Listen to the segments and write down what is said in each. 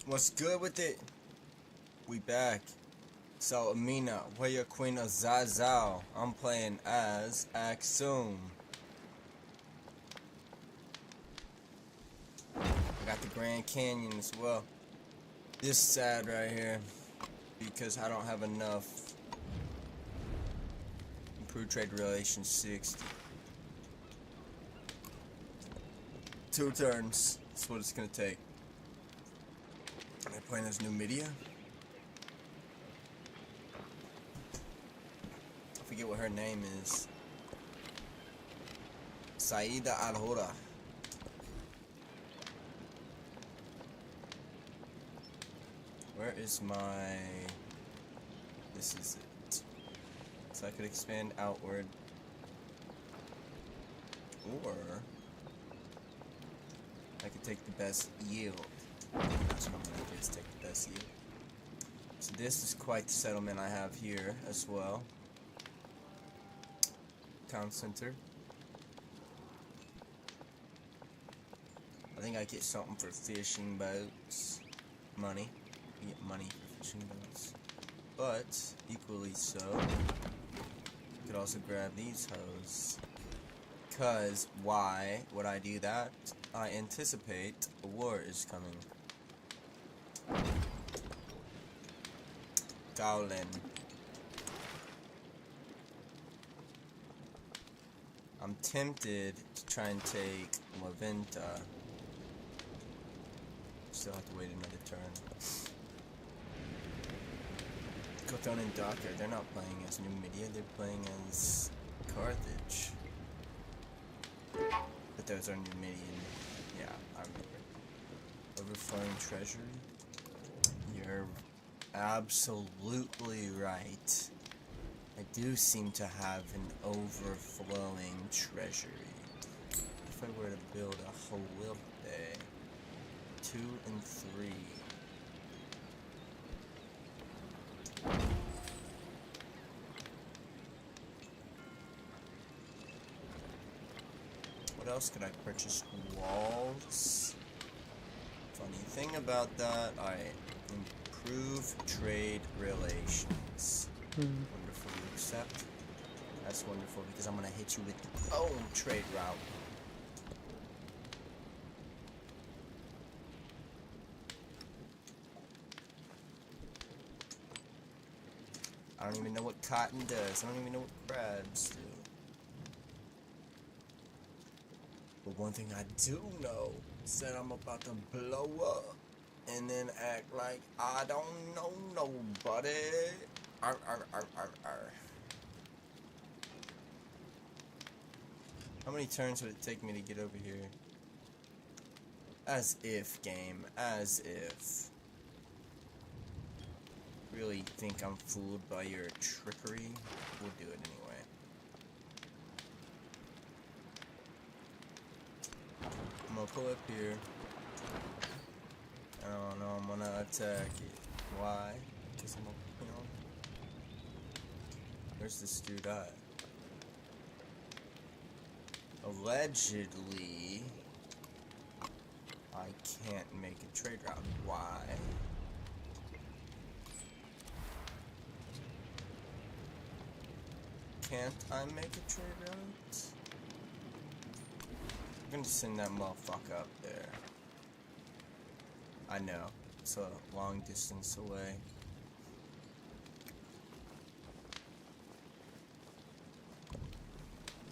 What's good with it? We back. So Amina, warrior queen of Zazzau. I'm playing as Axum. I got the Grand Canyon as well. This is sad right here because I don't have enough. Improved trade relations 60. 2 turns. That's what it's gonna take. Am I playing as Numidia? I forget what her name is. Saida Al-Hura. Where is my... This is it. So I could expand outward. Or... I could take the best yield. That's what I'm gonna do, is take the best yield. So this is quite the settlement I have here as well. Town center. I think I get something for fishing boats. Money. You get money for fishing boats. But, equally so, I could also grab these hoes. Because, why would I do that? I anticipate a war is coming. Gowlin. I'm tempted to try and take Laventa. Still have to wait another turn. Coton and Docker, they're not playing as Numidia, they're playing as Carthage. But those are Numidian. Yeah, I remember. Overflowing treasury? You're absolutely right. I do seem to have an overflowing treasury. If I were to build a Holipe, 2 and 3. What else could I purchase? Walls. Funny thing about that, I improve trade relations. Wonderful, you accept. That's wonderful because I'm gonna hit you with the own trade route. I don't even know what cotton does. I don't even know what crabs do. But one thing I do know is that I'm about to blow up and then act like I don't know nobody. Arr, arr, arr, arr, arr. How many turns would it take me to get over here? As if, game. As if. Really think I'm fooled by your trickery? We'll do it anyway. I'm gonna pull up here. I don't know, I'm gonna attack it. Why? Because I'm a, where's this dude at? Allegedly, I can't make a trade route. Why? Can't I make a trade route? I'm gonna send that motherfucker up there. I know, it's a long distance away.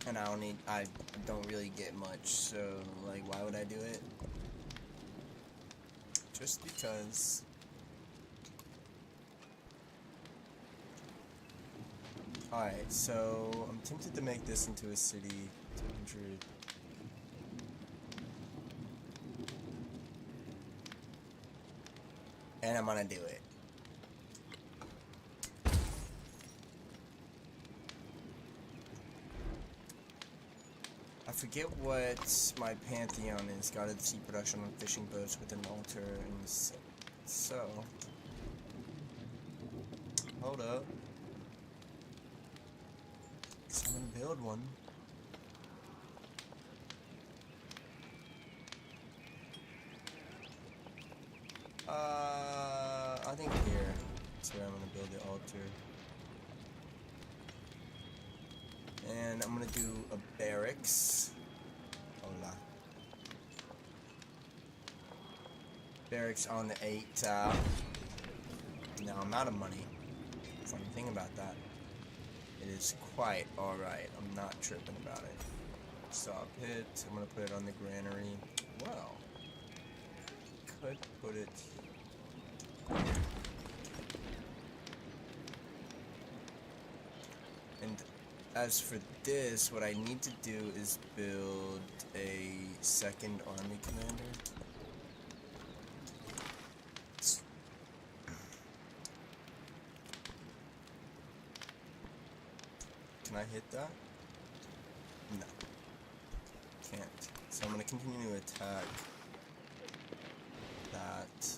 And I don't really get much, so, like, why would I do it? Just because. Alright, so, I'm tempted to make this into a city. 200. And I'm gonna do it. I forget what my pantheon is. Guided sea production on fishing boats with an altar and so. Hold up. So I'm gonna build one. I think here. That's where I'm gonna build the altar. And I'm gonna do a barracks. Hola. Barracks on the 8 tile. Now I'm out of money. Funny thing about that. It is quite alright. I'm not tripping about it. Saw pit. I'm gonna put it on the granary. Well, could put it here. And as for this, what I need to do is build a second army commander. Can I hit that? No. Can't. So I'm gonna continue to attack that.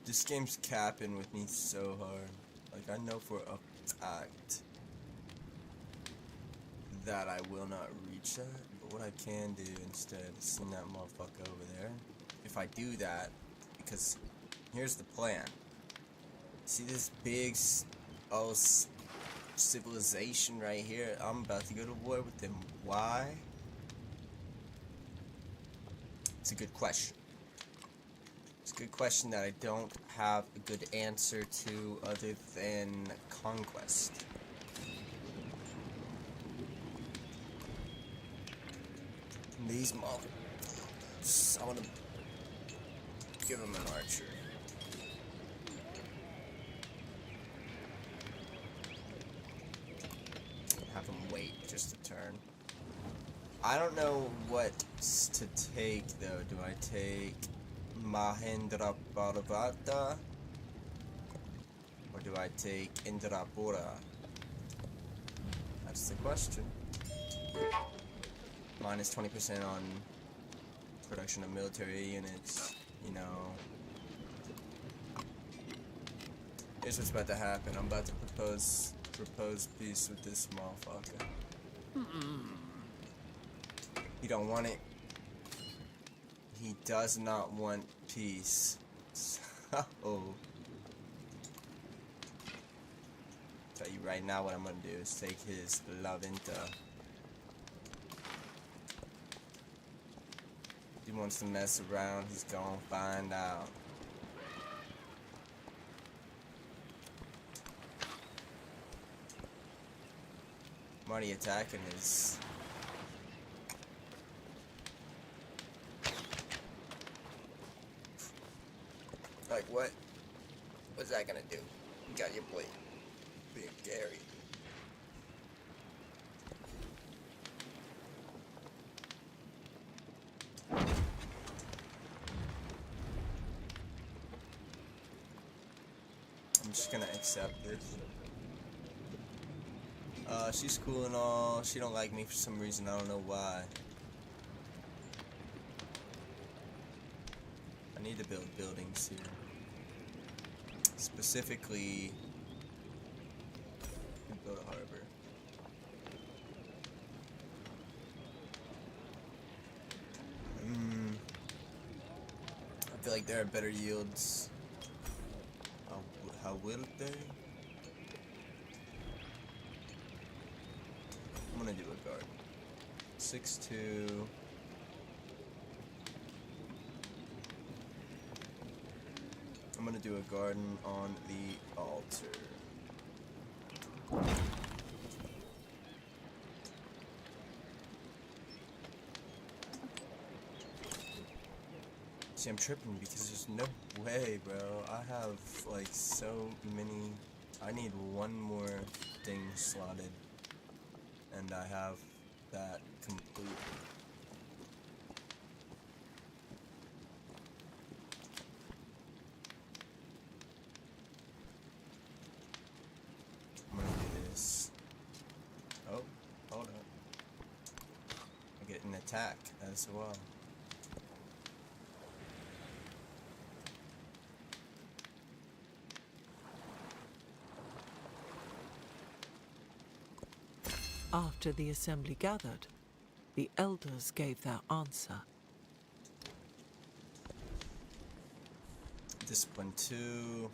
This game's capping with me so hard. Like, I know for a fact that I will not reach that, but what I can do instead is send that motherfucker over there. If I do that, because here's the plan. See this big civilization right here? I'm about to go to war with them. Why? It's a good question. It's a good question that I don't have a good answer to other than conquest. These motherfuckers, I want to give them an archer. Have them wait just a turn. I don't know what to take though. Do I take Mahendra Parvata or do I take Indrapura? That's the question. Minus 20% on production of military units, you know. Here's what's about to happen. I'm about to propose peace with this motherfucker. He don't want it. He does not want peace. So, tell you right now what I'm gonna do is take his La Venta. He wants to mess around, he's gonna find out. I'm already attacking his. Like what? What's that gonna do? You got your plate. Being Gary. I'm just gonna accept this. She's cool and all. She don't like me for some reason. I don't know why. I need to build buildings here. Specifically, build a harbor. I feel like there are better yields. How will they? I'm gonna do a garden. 6-2. I'm gonna do a garden on the altar. See, I'm tripping because there's no way, bro. I have like so many. I need one more thing slotted, and I have that complete. I'm gonna do this. Oh, hold up. I get an attack as well. After the assembly gathered, the elders gave their answer. Discipline 2.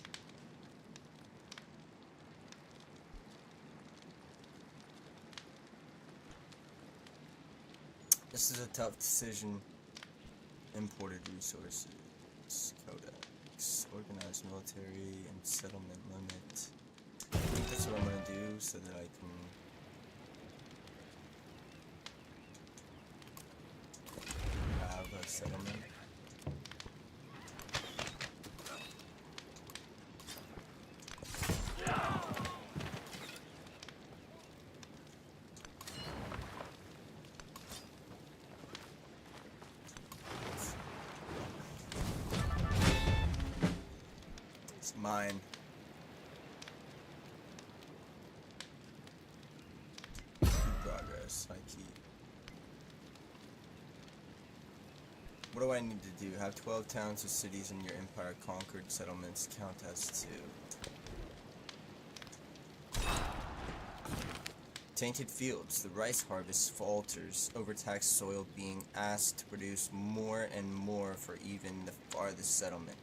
This is a tough decision. Imported resources. Codex. Organized military and settlement limit. I think that's what I'm gonna do so that I can have a settlement. It's mine. Progress. I keep. What do I need to do? Have 12 towns or cities in your empire conquered. Settlements count as 2. Tainted fields. The rice harvest falters. Overtaxed soil being asked to produce more and more for even the farthest settlement.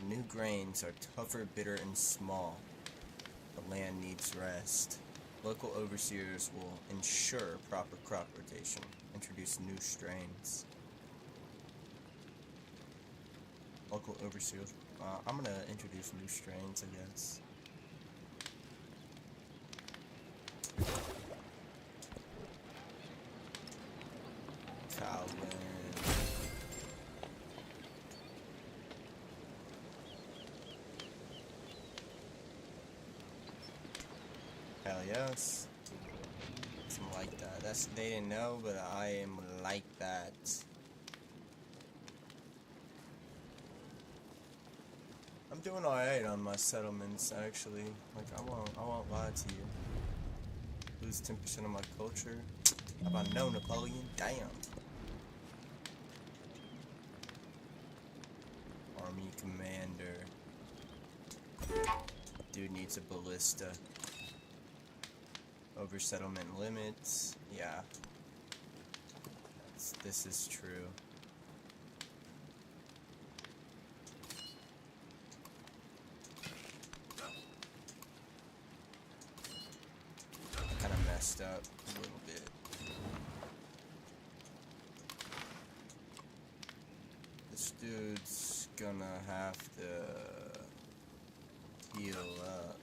The new grains are tougher, bitter, and small. The land needs rest. Local overseers will ensure proper crop rotation. Introduce new strains. Local overseers. I'm gonna introduce new strains, I guess. Calvin. Hell yes. Something like that. They didn't know, but I am like that. I'm doing alright on my settlements, actually. Like, I won't lie to you. Lose 10% of my culture. How about no, Napoleon? Damn. Army commander. Dude needs a ballista. Over settlement limits. Yeah. This is true. Kinda messed up a little bit. This dude's gonna have to heal up.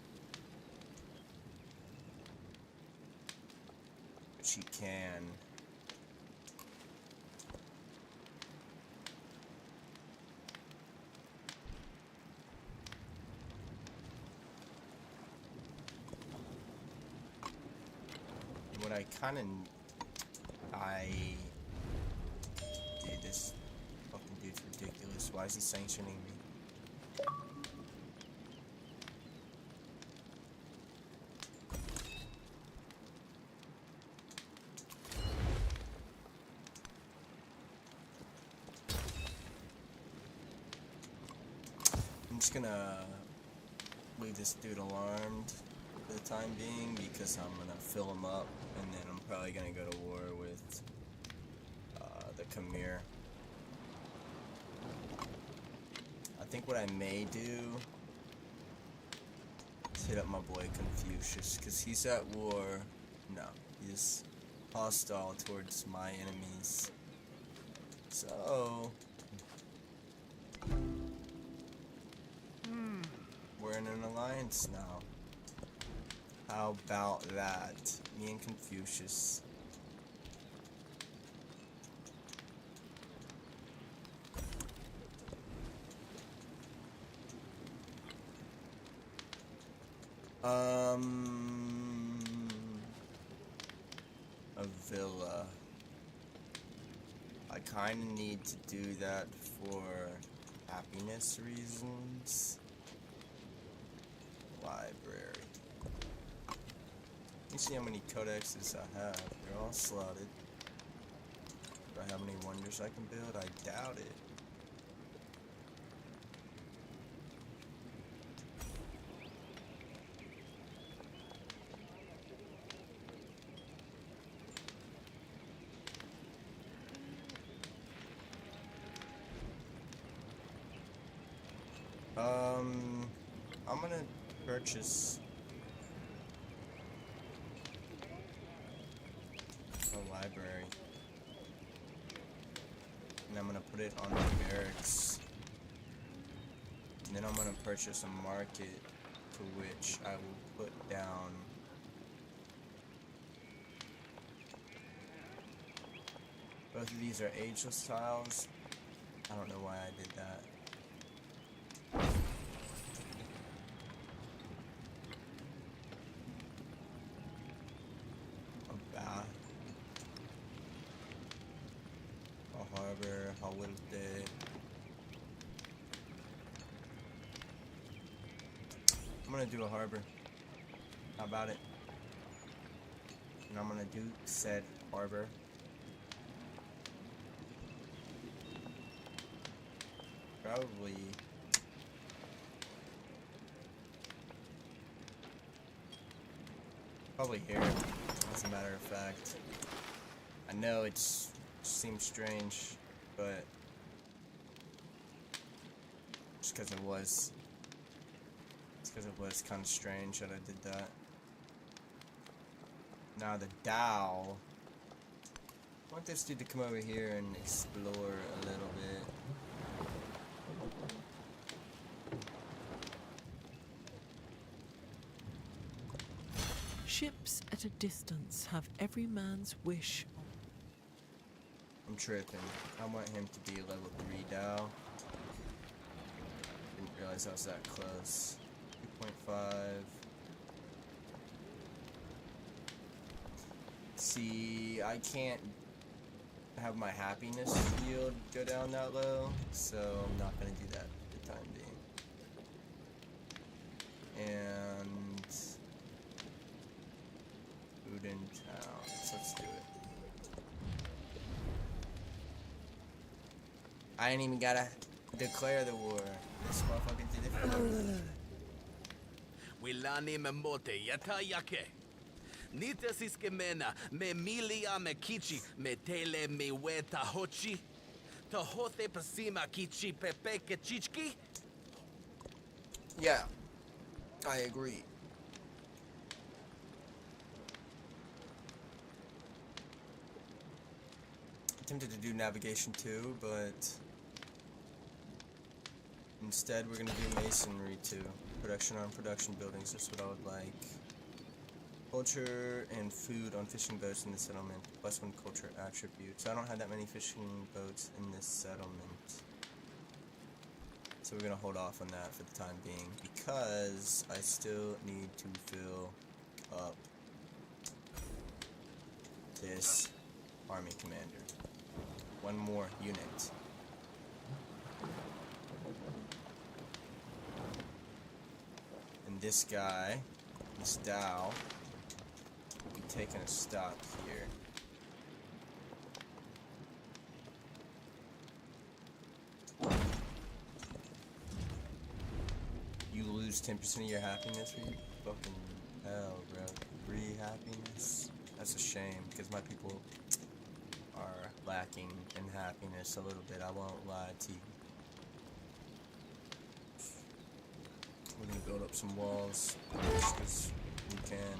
Which he can. What I kinda... Dude, this fucking dude's ridiculous. Why is he sanctioning me? I'm just gonna leave this dude alarmed for the time being because I'm gonna fill him up and then I'm probably gonna go to war with the Khmer. I think what I may do is hit up my boy Confucius because he's at war. No, he's hostile towards my enemies. So we're in an alliance now. How about that? Me and Confucius. A villa. I kinda need to do that for happiness reasons. Library. Let me see how many codexes I have. They're all slotted. Do I have any wonders I can build? I doubt it. I'm gonna purchase a library. And I'm gonna put it on the barracks. And then I'm gonna purchase a market to which I will put down both of these are ageless tiles. I don't know why I did that. A bath. A harbor. How will they? I'm gonna do a harbor. How about it? And I'm gonna do said harbor. Probably here, as a matter of fact. I know it seems strange, but just because it was kind of strange that I did that. Now the Dow. I want this dude to come over here and explore a little bit. Ships at a distance have every man's wish. I'm tripping. I want him to be level 3 Dow. Didn't realize I was that close. 2.5. See, I can't have my happiness yield go down that low, so I'm not gonna do that for the time being. And food in town. So let's do it. I ain't even gotta declare the war. This motherfucker did it for me. Wilani memote yata yake. Nita siskemena me milia me kichi me tele me weta hochi. Tahote pasima kichi pepe kechichki. Yeah, I agree. Attempted to do navigation too, but instead we're gonna do masonry too. Production on production buildings, that's what I would like. Culture and food on fishing boats in the settlement. +1 culture attributes. I don't have that many fishing boats in this settlement. So we're gonna hold off on that for the time being because I still need to fill up this army commander. One more unit. And this guy, this Dow, will be taking a stop here. You lose 10% of your happiness for you? Fucking hell, bro. Free happiness? That's a shame, because my people are lacking in happiness a little bit. I won't lie to you. We're gonna build up some walls, just because we can.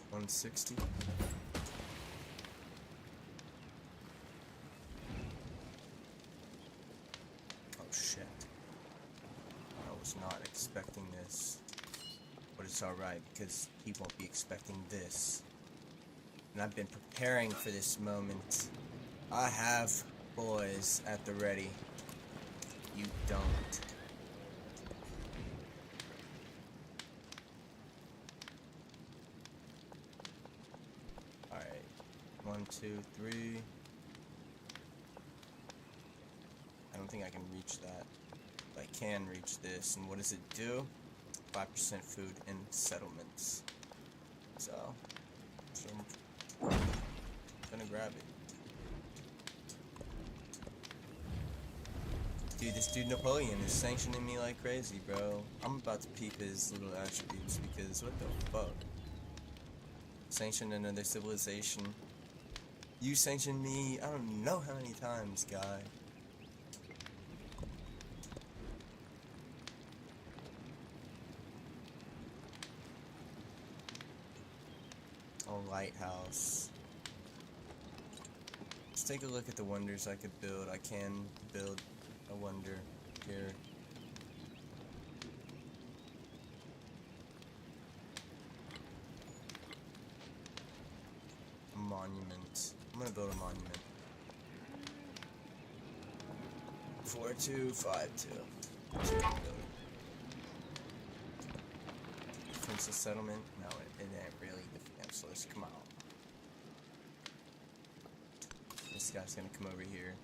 160. Oh shit. I was not expecting this. But it's alright, because he won't be expecting this. And I've been preparing for this moment. I have boys at the ready. You don't. Alright. 1, 2, 3. I don't think I can reach that. But I can reach this. And what does it do? 5% food in settlements. So I'm gonna grab it. Dude, this dude Napoleon is sanctioning me like crazy, bro. I'm about to peep his little attributes because what the fuck? Sanction another civilization. You sanctioned me, I don't know how many times, guy. A lighthouse. Let's take a look at the wonders I could build. I can build a wonder here. A monument. I'm gonna build a monument. 4252. Princess settlement? No, it ain't really defenseless. Come on. This guy's gonna come over here.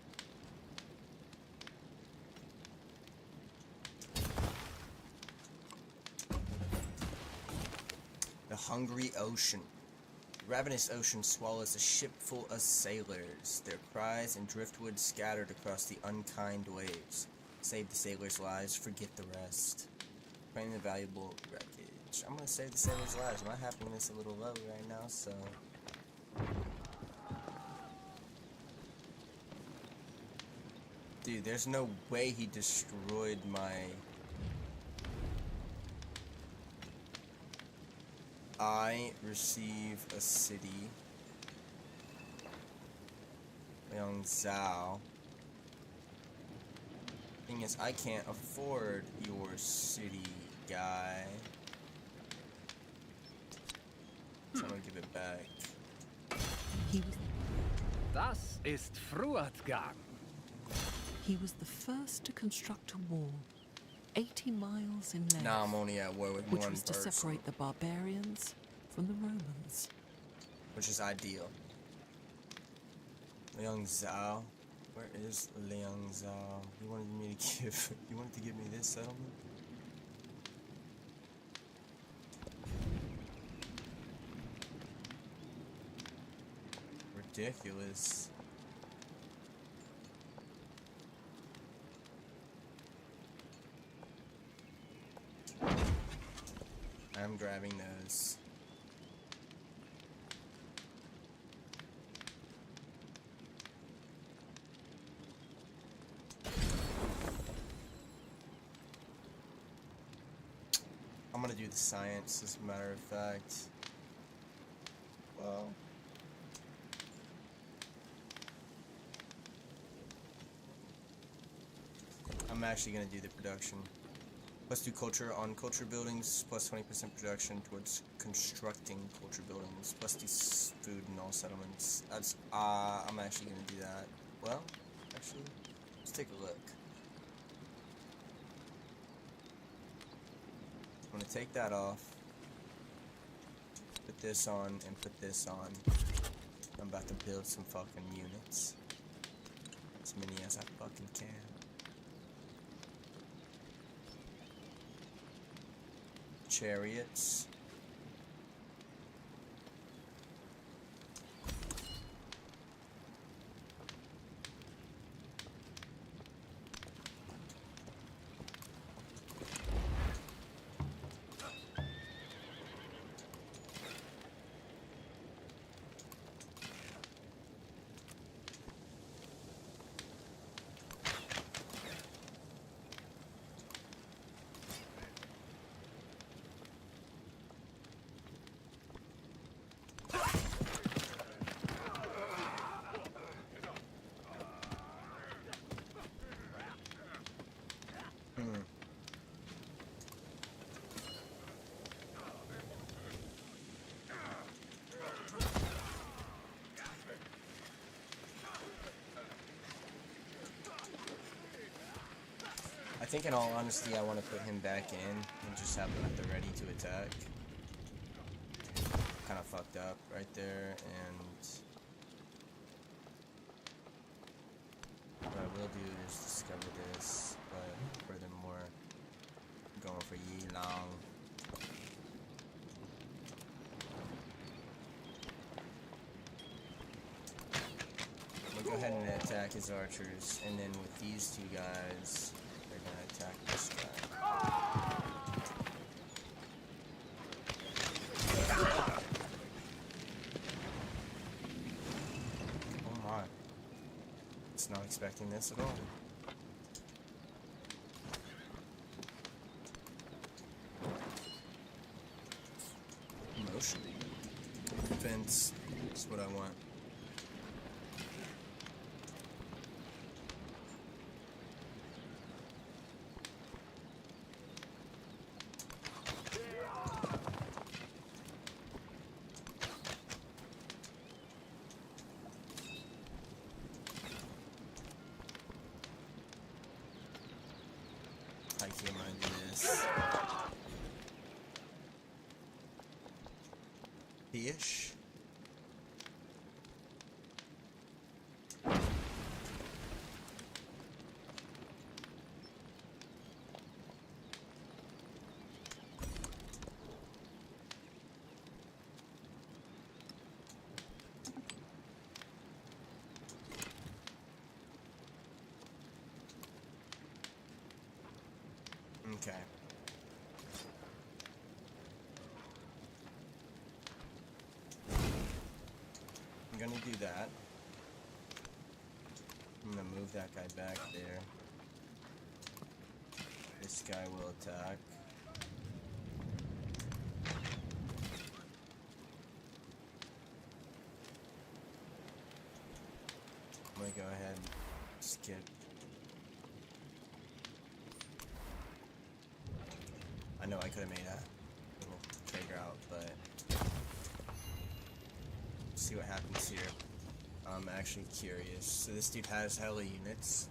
The hungry ocean. The ravenous ocean swallows a ship full of sailors. Their cries and driftwood scattered across the unkind waves. Save the sailors' lives, forget the rest. Claim the valuable wreckage. I'm gonna save the sailors' lives. My happiness is a little low right now, so... Dude, there's no way he destroyed my... I receive a city. Zazzau. Thing is, I can't afford your city, guy. So I'm gonna give it back. He was, Das ist Fruatgang. he was the first to construct a wall, 80 miles in length, Now I'm only at war with which one was to person, separate the barbarians from the Romans. which is ideal. Zazzau. Where is Zazzau? You wanted me to give. You wanted to give me this settlement? Ridiculous. I'm grabbing those. I'm gonna do the science, as a matter of fact. Well, I'm actually gonna do the production. Let's do culture on culture buildings, plus 20% production towards constructing culture buildings, plus these food in all settlements. That's, I'm actually gonna do that. Well, actually, let's take a look. I'm gonna take that off, put this on, and put this on. I'm about to build some fucking units. As many as I fucking can. Chariots. I think in all honesty I want to put him back in and just have him at the ready to attack. Kind of fucked up right there, and what I will do is discover this, but furthermore, I'm going for Yi Long. I'm gonna go ahead and attack his archers, and then with these two guys, they're gonna attack this guy. Oh my. It's not expecting this at all. Motion. Defense is what I want. I can't mind this. Fish. Okay. I'm gonna do that. I'm gonna move that guy back there. This guy will attack. I'm gonna go ahead and skip. I know I could have made a little trigger out, but see what happens here. I'm actually curious. So this dude has hella units.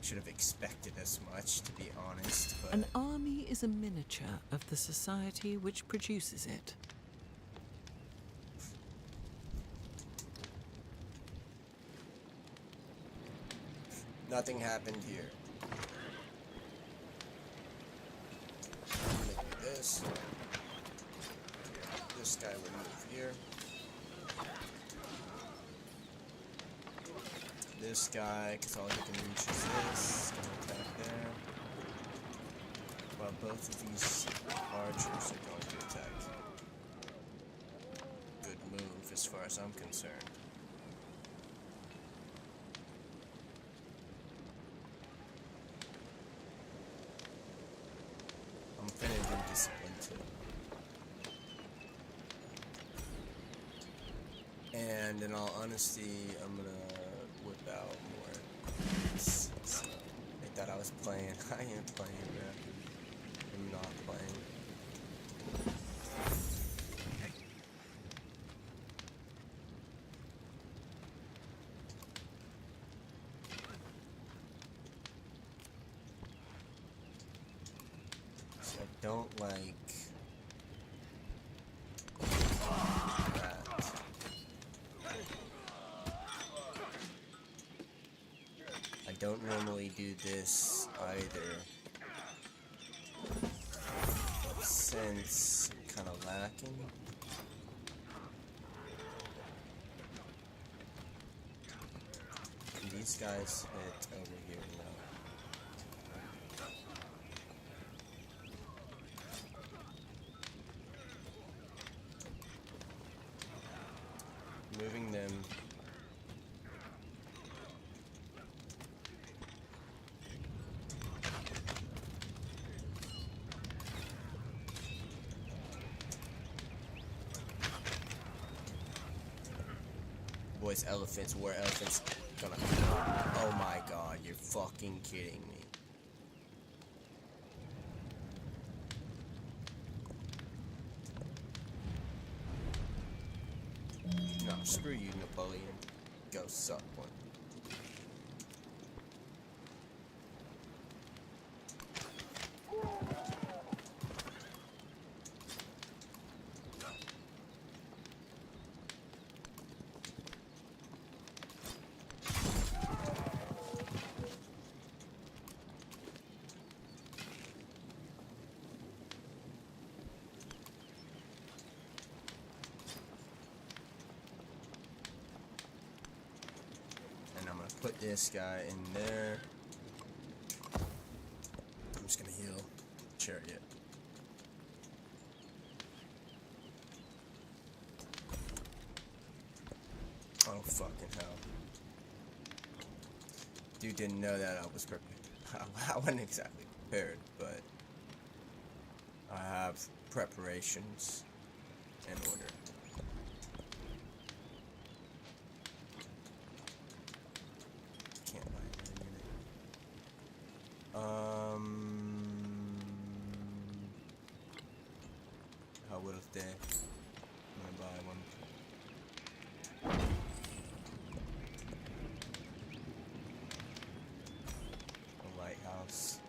Should have expected as much, to be honest, but An army is a miniature of the society which produces it. nothing happened here. I'm gonna do this. This guy will move here. This guy, because all he can reach is this, gonna attack there. While both of these archers are going to attack. Good move as far as I'm concerned. I'm gonna do discipline too. And in all honesty, I'm gonna whip out more. So, they thought I was playing. I ain't playing, man. I'm not playing. So I don't like that. I don't normally do this either. But since I'm kind of lacking, can these guys hit over here now? Moving them. Boys, elephants, where elephants gonna... Oh my god, you're fucking kidding me. No, screw you, Napoleon. Go suck one. Put this guy in there. I'm just gonna heal Chariot. Oh fucking hell. Dude didn't know that I was prepared. I wasn't exactly prepared, but I have preparations in order. How would it day? I'm gonna buy one. A lighthouse.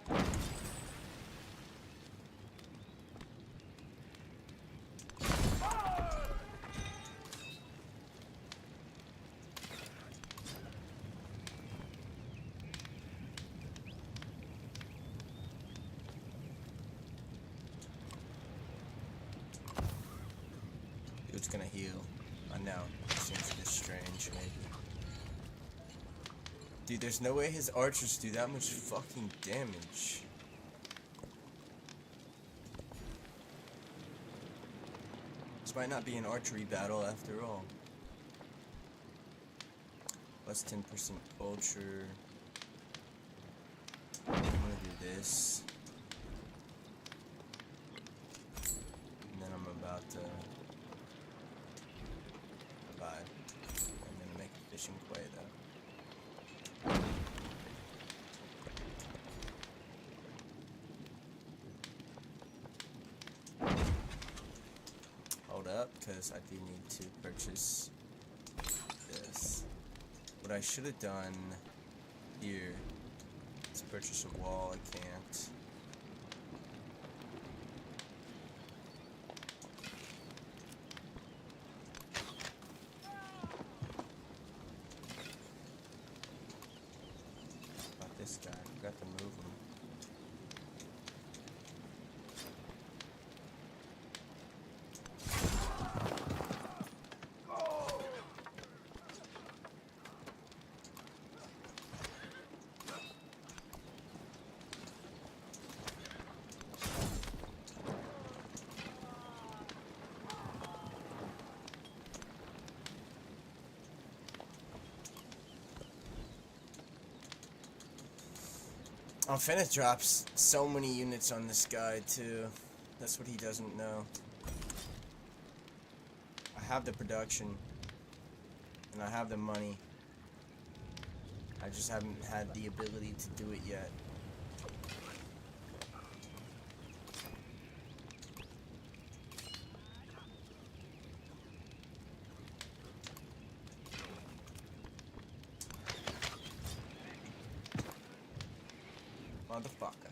It's gonna heal. I know. It seems just strange, maybe. Dude, there's no way his archers do that much fucking damage. This might not be an archery battle after all. Plus 10% culture. I'm gonna do this. And then I'm about to buy. I'm gonna make a fishing quay though. Hold up, because I do need to purchase this. What I should have done here is purchase a wall. I can't. About this guy, I forgot to move him. I'm finna drop so many units on this guy too. That's what he doesn't know. I have the production. And I have the money. I just haven't had the ability to do it yet. Motherfucker.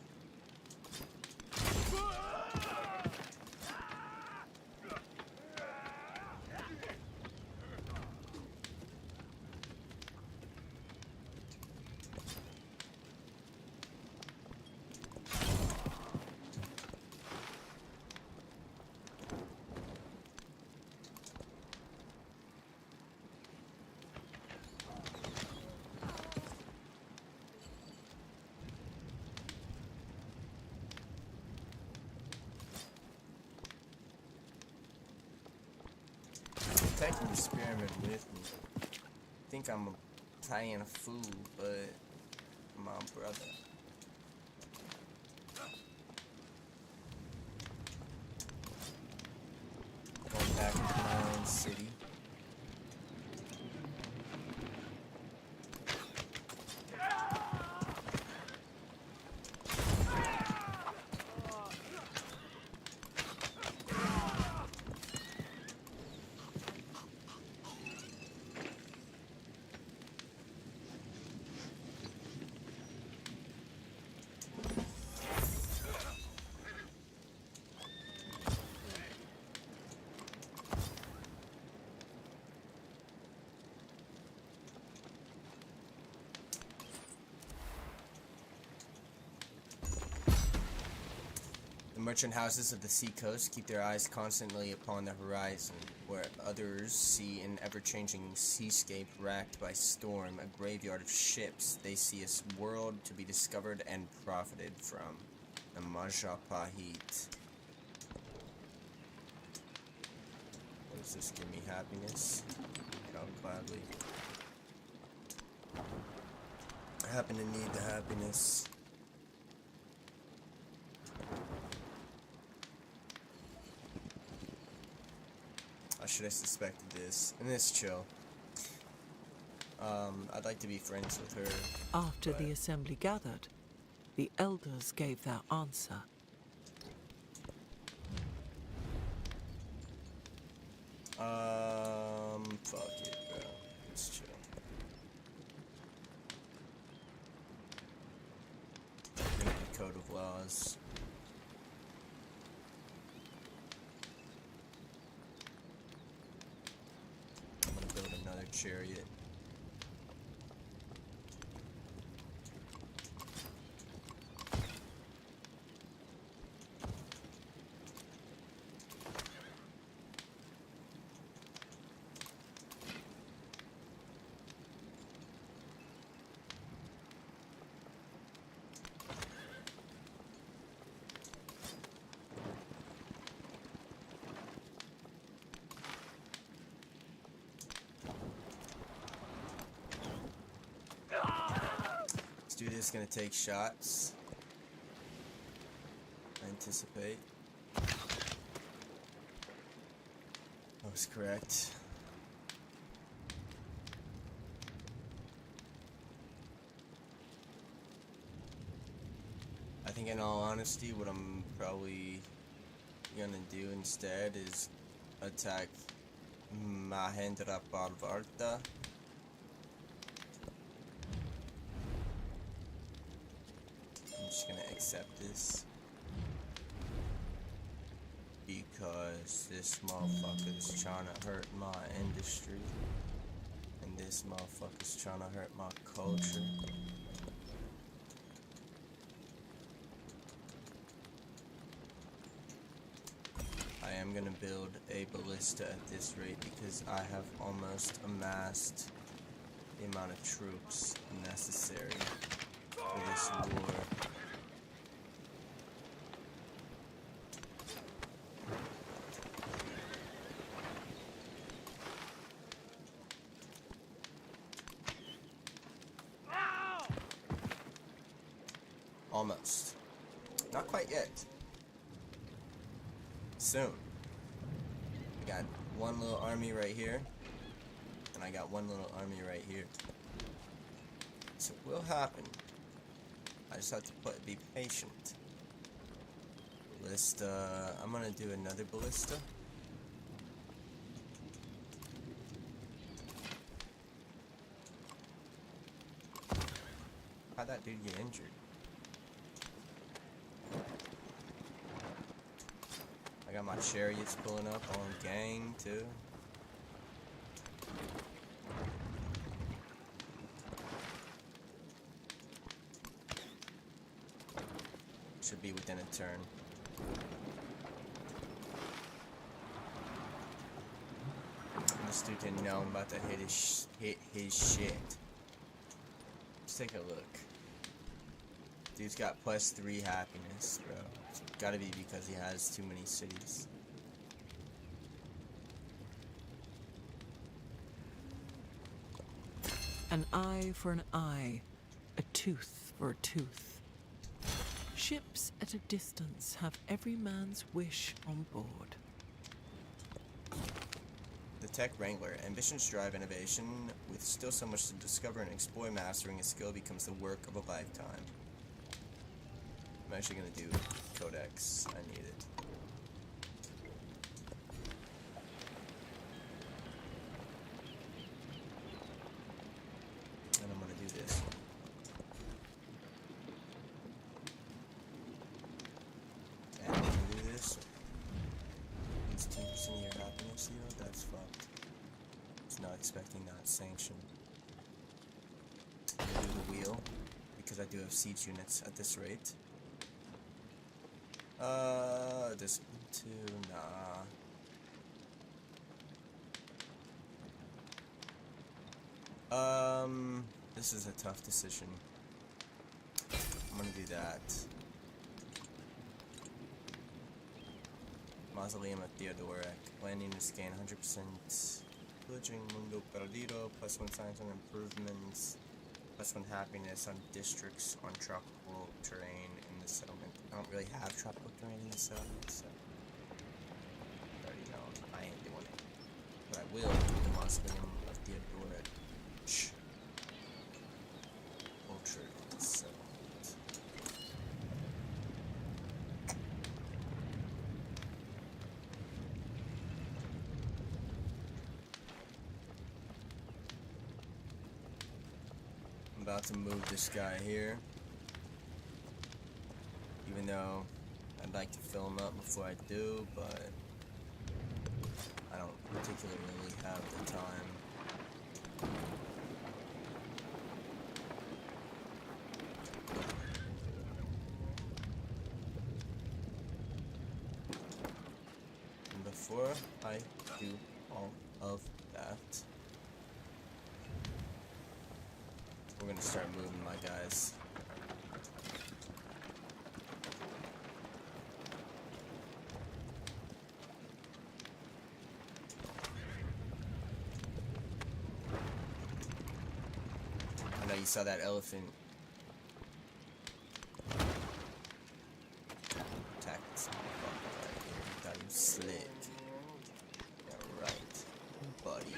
Taking the experiment with me. I think I'm a playing a fool, but my brother. Going back into my own city. The merchant houses of the seacoast keep their eyes constantly upon the horizon, where others see an ever-changing seascape racked by storm, a graveyard of ships. They see a world to be discovered and profited from. The Majapahit. Does this give me happiness? I'll gladly. I happen to need the happiness. I should have suspected this. And it's chill. I'd like to be friends with her. After the assembly gathered, the elders gave their answer. Fuck it, bro. Let's chill. Bring the code of laws. I'm gonna build another chariot. Dude is gonna take shots. I anticipate. I was correct. I think in all honesty, what I'm probably gonna do instead is attack Mahendra Parvarta. I'm just gonna accept this because this motherfucker's trying to hurt my industry and this motherfucker's trying to hurt my culture. I am gonna build a ballista at this rate because I have almost amassed the amount of troops necessary for this war. Almost. Not quite yet. Soon. I got one little army right here, and I got one little army right here. So it will happen. I just have to be patient. Ballista. I'm gonna do another ballista. How'd that dude get injured? I got my chariots pulling up on gang too. Should be within a turn. This dude didn't know I'm about to hit his shit. Let's take a look. Dude's got +3 happiness, bro. It's gotta be because he has too many cities. An eye for an eye, a tooth for a tooth. Ships at a distance have every man's wish on board. The Tech Wrangler. Ambitions drive innovation. With still so much to discover and explore, mastering a skill becomes the work of a lifetime. I'm actually gonna do Codex. I need it. And I'm gonna do this. And I'm gonna do this. It's 10% of your happiness here. That's fucked. It's not expecting that sanction. I'm gonna do the wheel because I do have siege units at this rate. This too, nah. This is a tough decision. I'm gonna do that. Mausoleum of Theodoric. Landing to scan 100%. Pillaging Mundo Perdido. +1 science on improvements. +1 happiness on districts on tropical terrain in the settlement. I don't really have tropical terrain in the settlement, so I already know I ain't doing it. But I will do the Mausoleum of Theodoric. Ultra settlement. about to move this guy here. Even though I'd like to fill him up before I do, but I don't particularly have the time. And before I do all of that, we're gonna start moving my guys. I know you saw that elephant attack this motherfucker right here. Thought he was slick. Yeah, right, buddy.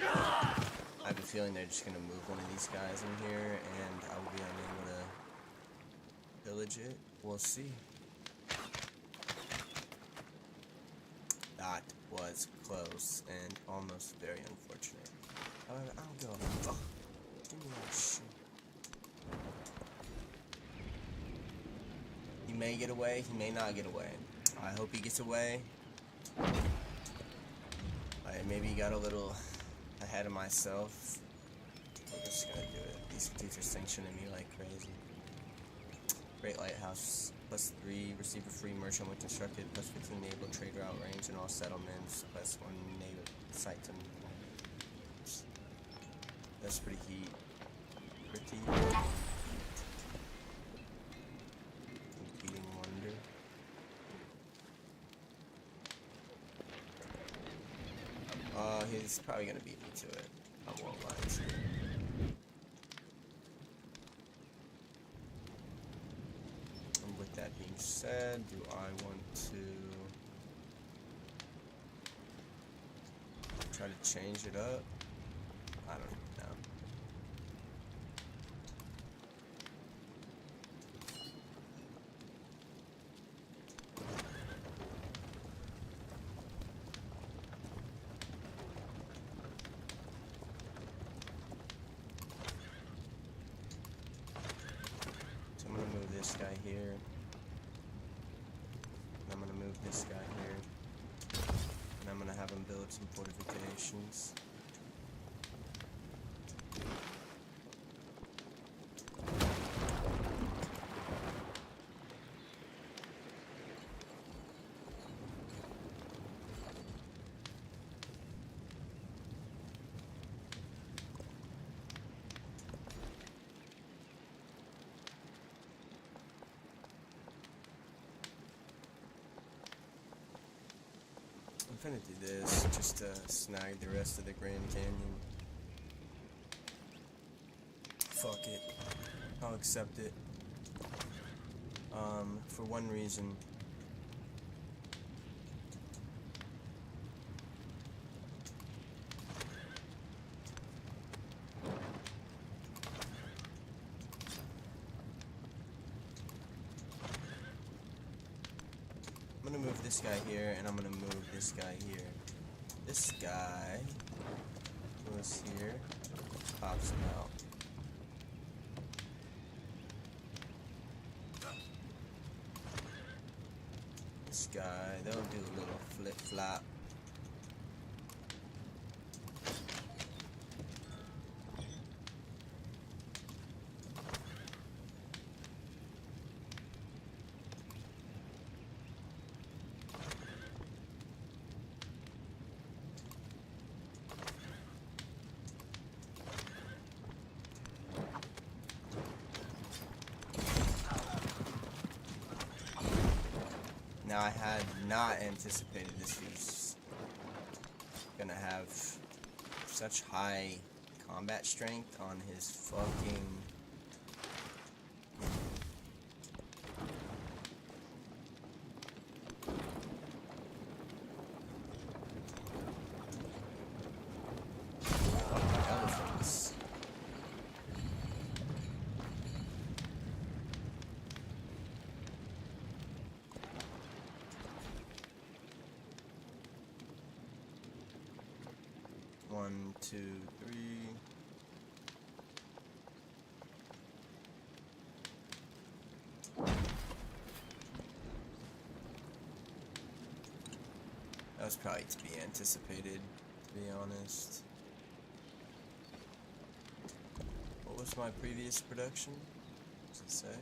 I have a feeling they're just gonna move one of these guys in here, and I will be unable to pillage it. We'll see. That was close and almost very unfortunate. However, I don't give a fuck. Give me that shit. He may get away, he may not get away. I hope he gets away. I maybe got a little ahead of myself. We're just gonna do it. These dudes are sanctioning me like crazy. Great Lighthouse, +3, receive a free merchant when constructed, +15 naval trade route range in all settlements, +1 naval site to. That's pretty heat. Competing wonder. He's probably gonna beat me to it. I won't lie to you. And with that being said, do I want to try to change it up? I don't know. So I'm gonna move this guy here. And I'm gonna move this guy here. And I'm gonna have him build some fortifications. I'm gonna do this just to snag the rest of the Grand Canyon. Fuck it. I'll accept it. For one reason. I'm gonna move this guy here, and I'm gonna move this guy here. This guy goes here, pops him out. This guy, they'll do a little flip-flop. Now, I had not anticipated this dude's gonna have such high combat strength on his fucking... elephants. One, two, three. That's probably to be anticipated, to be honest. What was my previous production? What does it say?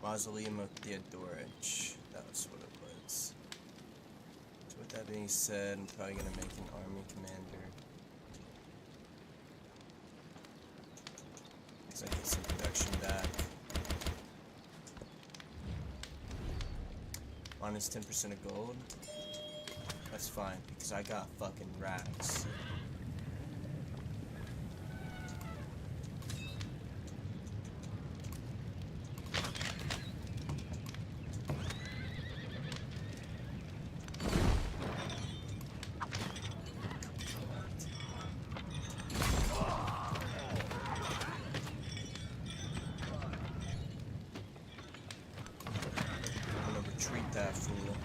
Mausoleum of Theodorich. That was what it was. So with that being said, I'm probably gonna make an army commander. So I get some production back. Minus 10% of gold. That's fine, because I got fucking racks. Treat that fool.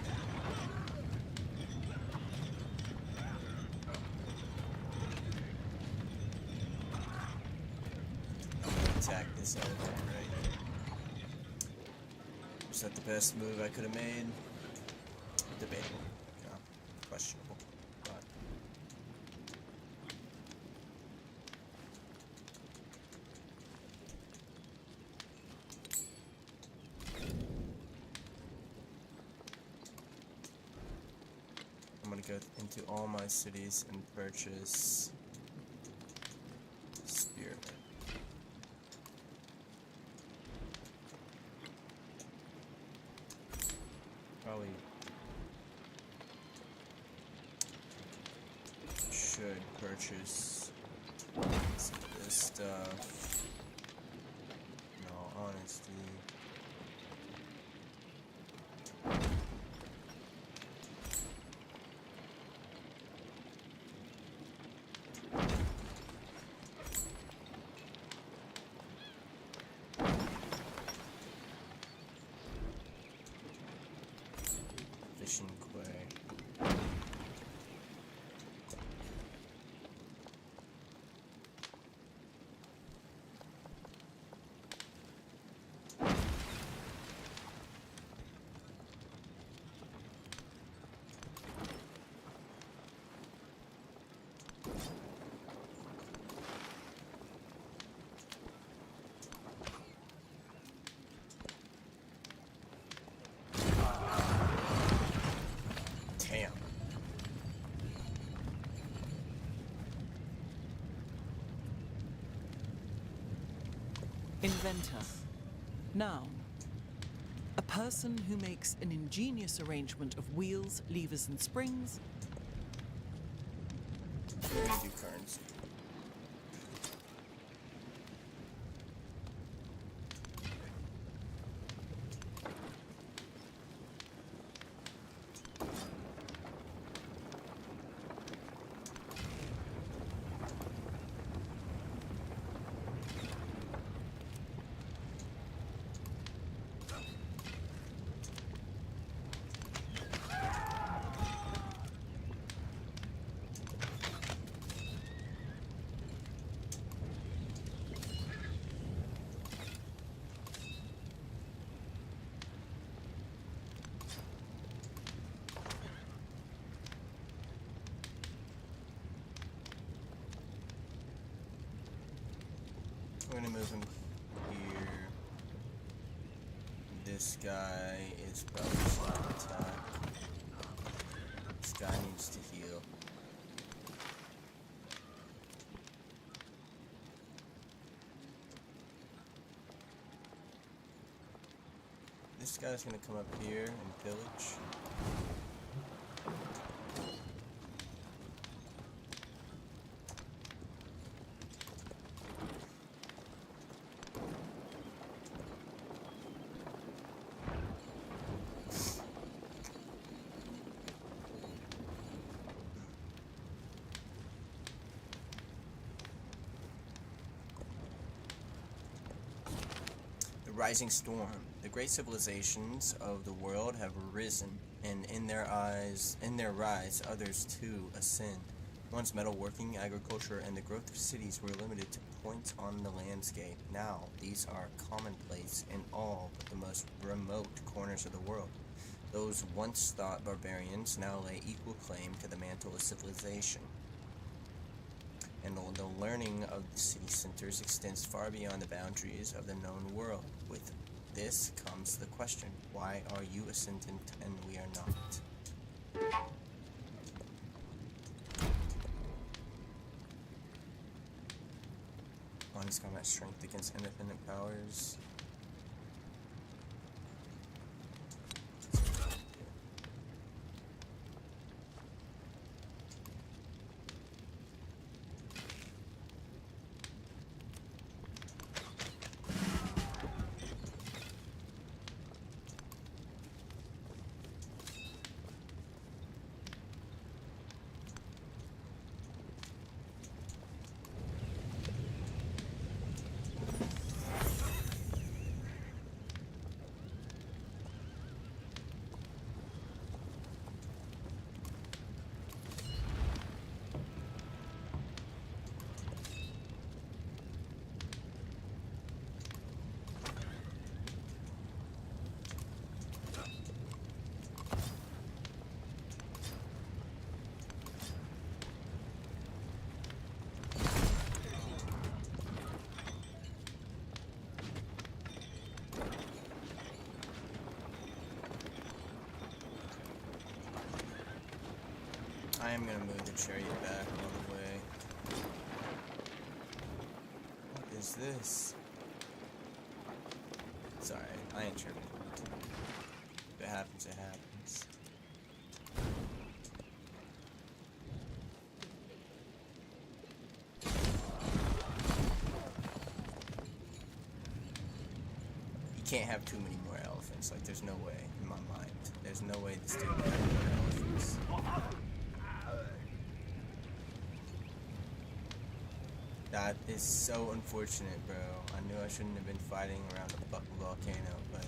I'm gonna attack this elephant right here. Was that the best move I could have made? Debatable. Yeah. Questionable. But I'm gonna go into all my cities and purchase spearmen. Probably should purchase some of this stuff. In all honesty. Fishing quay. Damn. Inventor. Noun. A person who makes an ingenious arrangement of wheels, levers, and springs. We're gonna do currency. We're gonna move him here. This guy is probably slap attack. This guy needs to heal. This guy's gonna come up here and pillage. Rising storm. The great civilizations of the world have risen, and in their rise, others too ascend. Once metalworking, agriculture, and the growth of cities were limited to points on the landscape. Now, these are commonplace in all but the most remote corners of the world. Those once thought barbarians now lay equal claim to the mantle of civilization. And the learning of the city centers extends far beyond the boundaries of the known world. With this comes the question, why are you ascendant and we are not? Honest combat strength against independent powers. I am gonna move the chariot back all the way. What is this? Sorry, I ain't tripping. If it happens, it happens. You can't have too many more elephants. Like, there's no way in my mind. There's no way this dude can have more elephants. That is so unfortunate, bro. I knew I shouldn't have been fighting around a fucking volcano, but...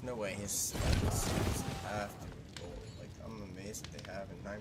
no way his stats have to roll. Like, I'm amazed that they have in 9.1.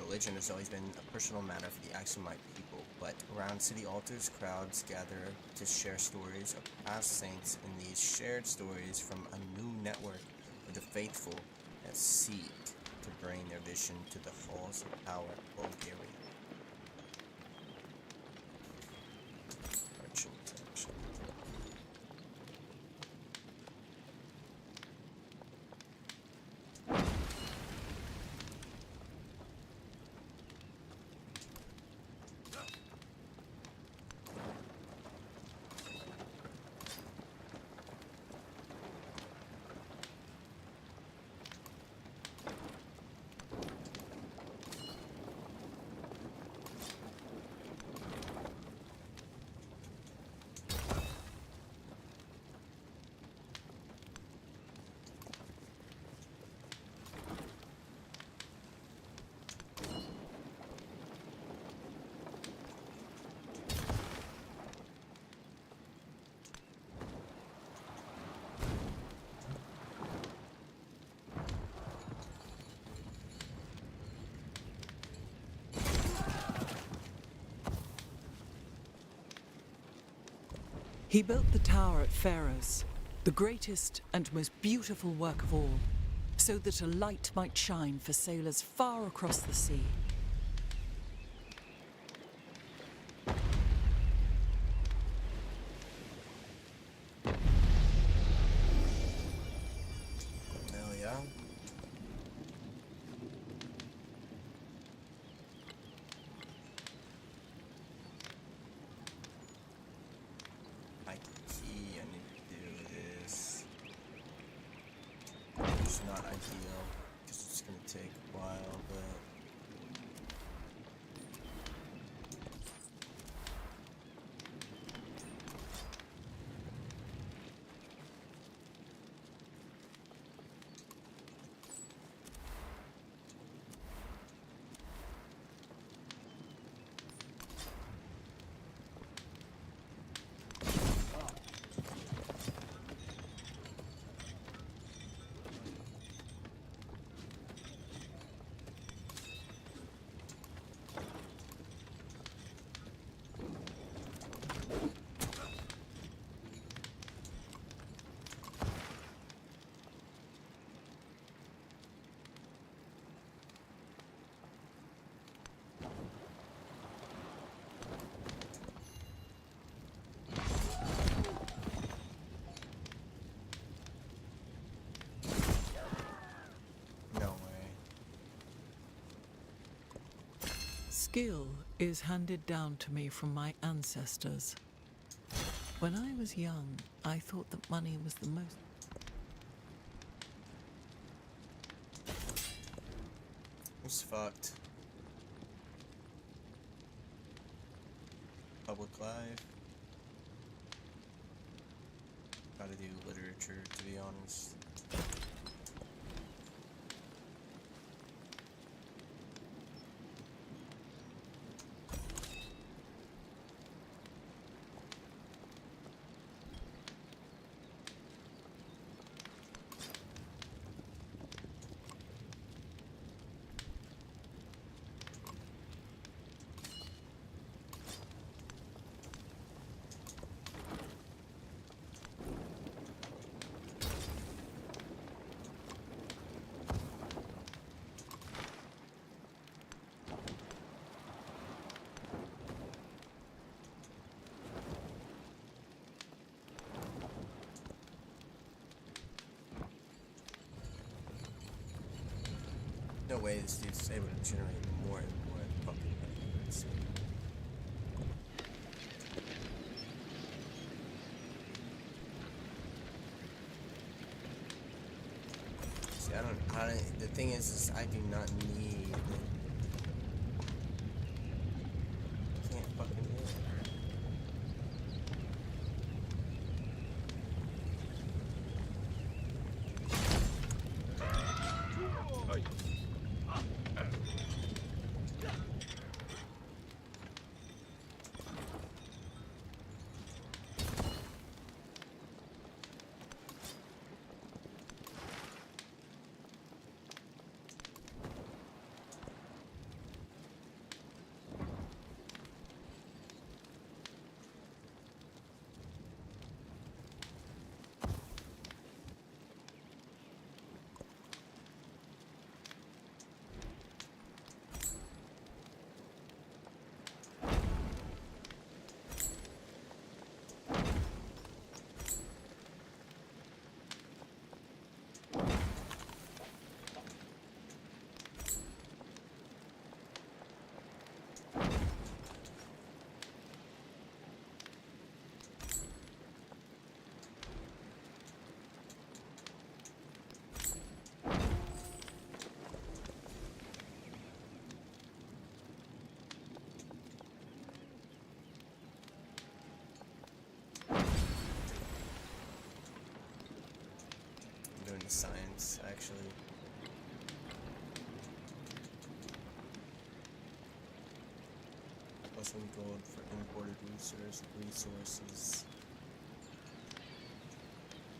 Religion has always been a personal matter for the Axumite people, but around city altars, crowds gather to share stories of past saints, and these shared stories from a new network of the faithful that seek to bring their vision to the halls of power of Bulgaria. He built the tower at Pharos, the greatest and most beautiful work of all, so that a light might shine for sailors far across the sea. Hell yeah. I need to do this. It's not ideal, because it's gonna take a while, but no way. Skill is handed down to me from my ancestors. When I was young, I thought that money was the most... It's fucked. Public life. Gotta do literature, to be honest. No way this dude's able to generate more and more fucking records. See, the thing is I do not need... I can't fucking do it. Doing the science, actually. Plus 1 gold for imported resources.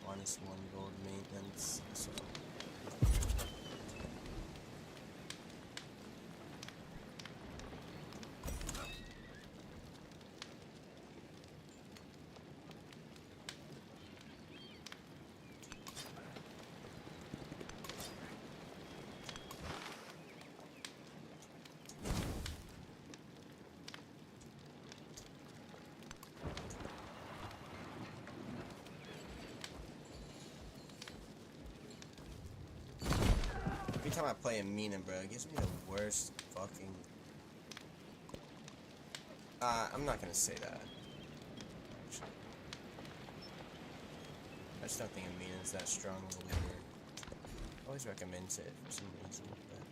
Minus 1 gold maintenance. So. time I play Amina, bro, it gives me the worst fucking... I'm not gonna say that. Actually. I just don't think Amina's that strong of a leader. Always recommends it for some reason, but...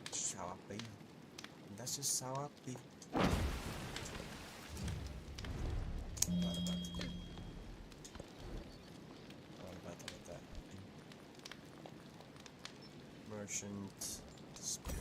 That's just how I be. That's just how I be. Not about to do. Not about to let that happen. Merchant Spirit.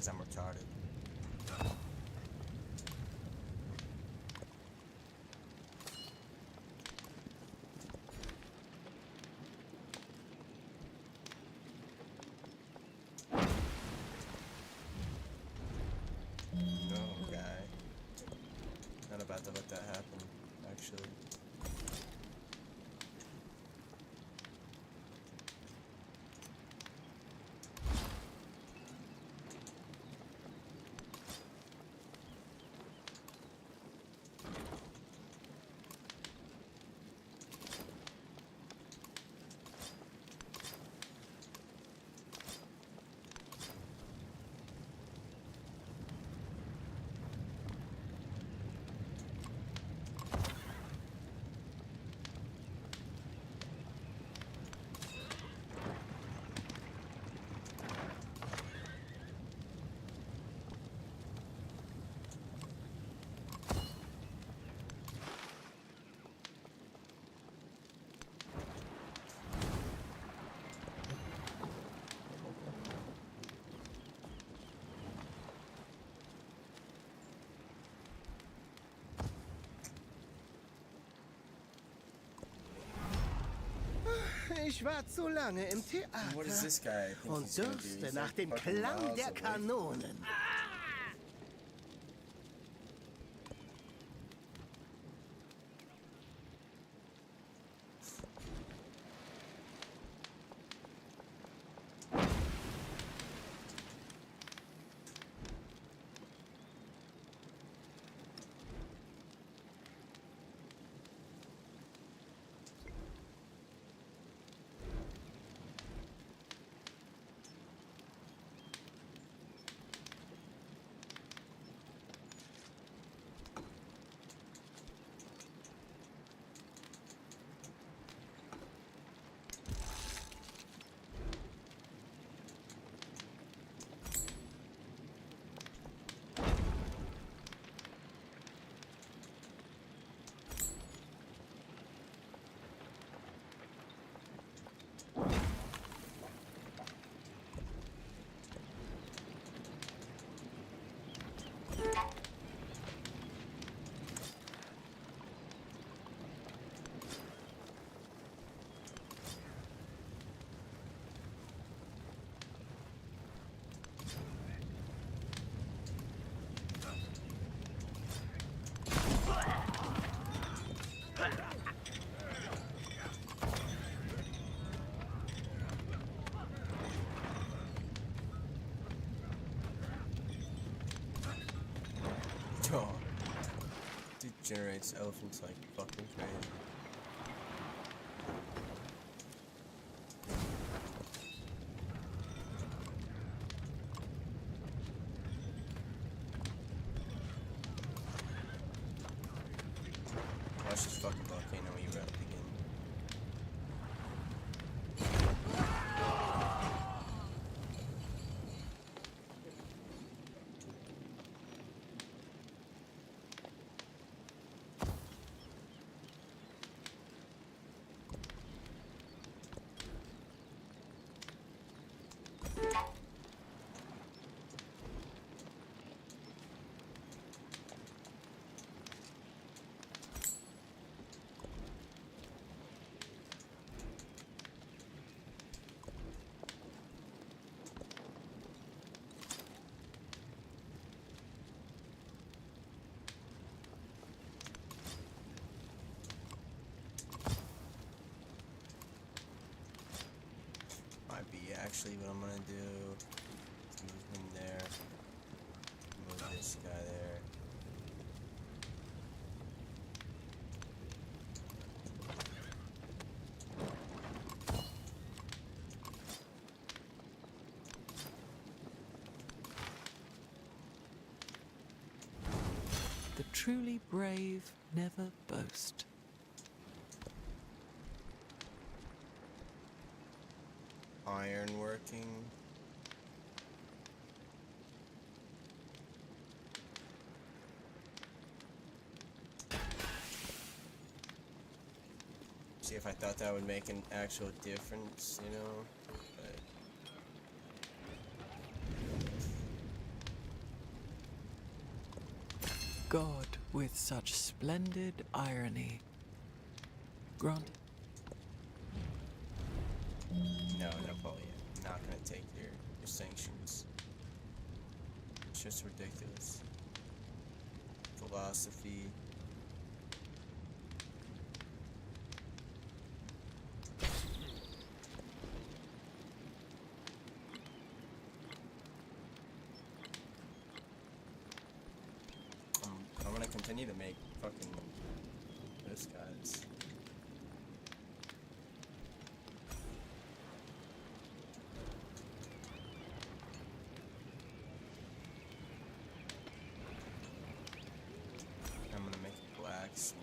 I'm retarded. No, guy. Not about to let that happen, actually. Ich war zu lange im What is this Theater guy? I think und he's gonna do? dürste He's nach like dem fucking Klang miles der away. Kanonen. Oh. Dude generates elephants like fucking crazy. Watch this fucking volcano erupt again. actually, what I'm gonna do is move him there. Move this guy there. The truly brave never boast. Iron working. See if I thought that would make an actual difference, you know? But God with such splendid irony. Grant. no, Napoleon. I'm not gonna take your sanctions. It's just ridiculous. Philosophy. I'm gonna continue to make fucking those guys. I'm gonna make a blacksmith.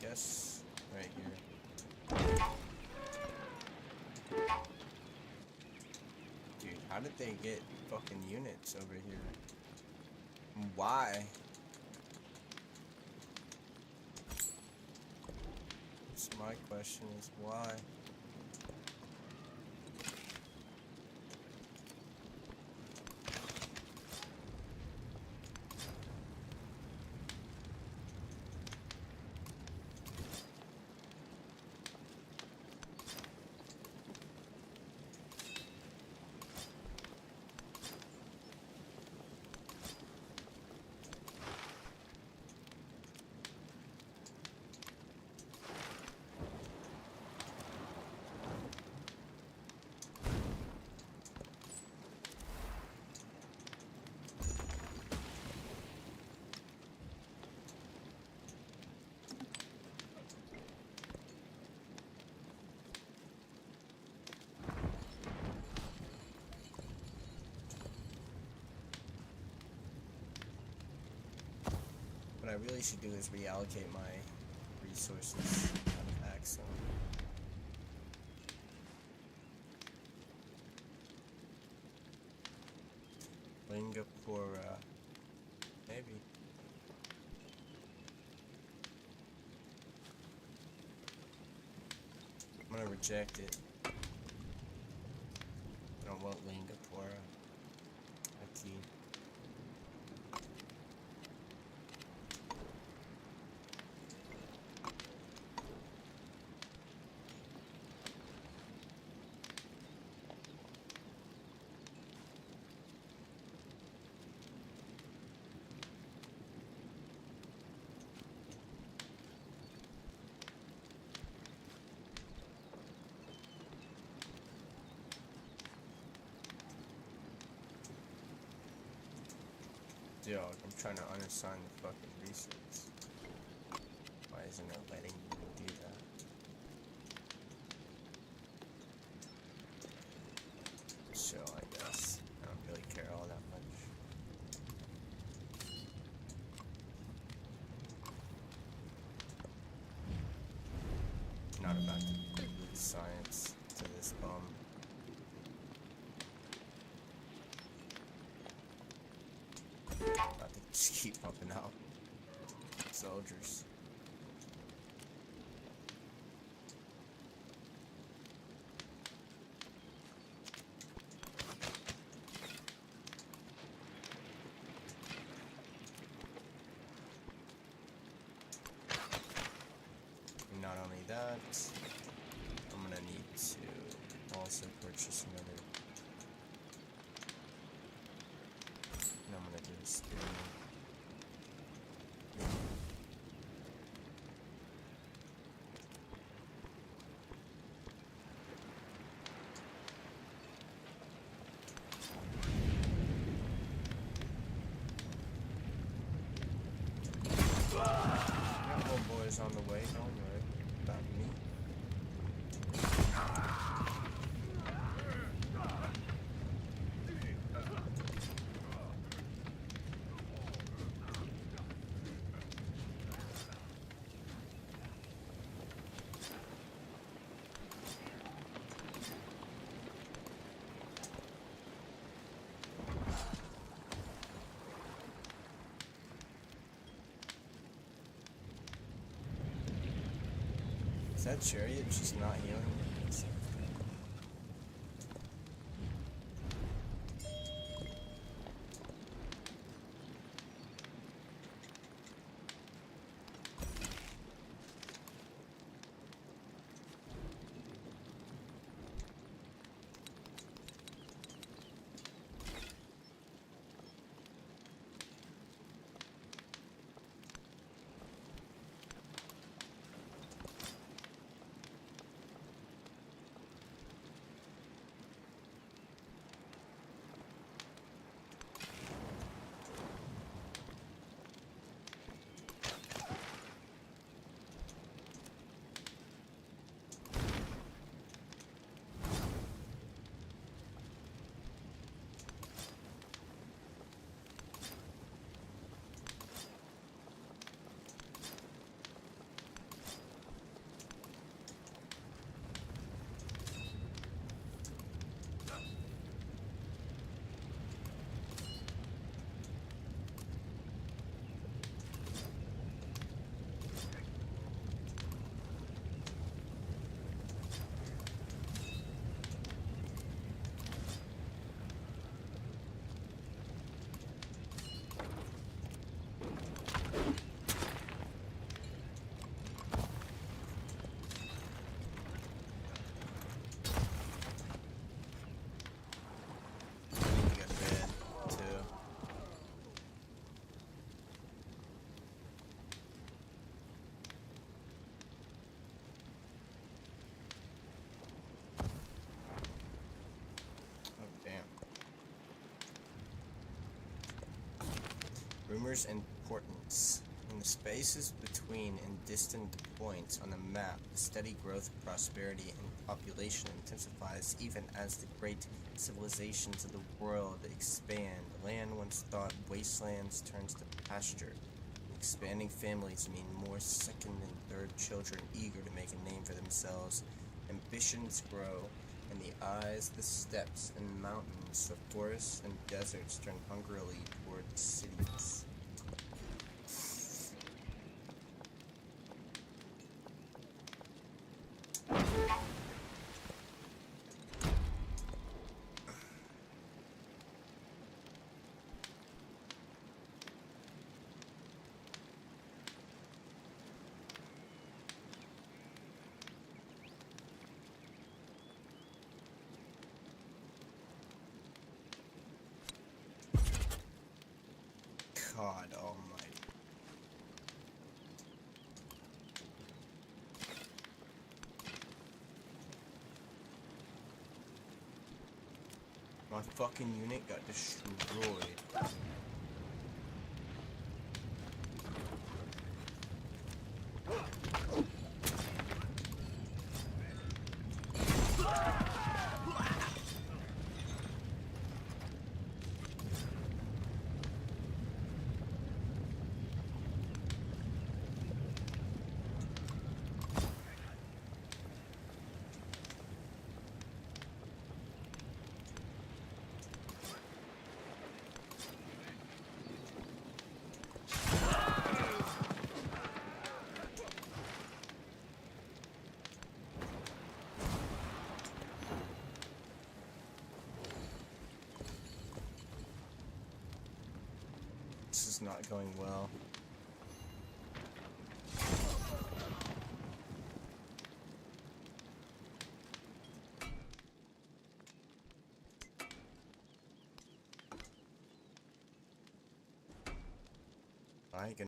Guess right here. Dude, how did they get fucking units over here? Why? So my question is why? What I really should do is reallocate my resources out of Axum. Lingapura. Maybe. I'm gonna reject it. I don't want Lingapura. Okay. Dog, I'm trying to unassign the fucking resource. Why isn't it letting me do that? So I guess I don't really care all that much. Not about to lose science to this bum. About to just keep pumping out soldiers. And not only that, I'm gonna need to also purchase another. And I'm gonna do this thing. Is that chariot just not healing? Rumors and importance. In the spaces between and distant points on the map, the steady growth of prosperity and population intensifies even as the great civilizations of the world expand. Land once thought wastelands turns to pasture. Expanding families mean more second and third children eager to make a name for themselves. Ambitions grow. In the eyes, the steppes and mountains, the forests and deserts turn hungrily toward the cities. God almighty. My fucking unit got destroyed. This is not going well.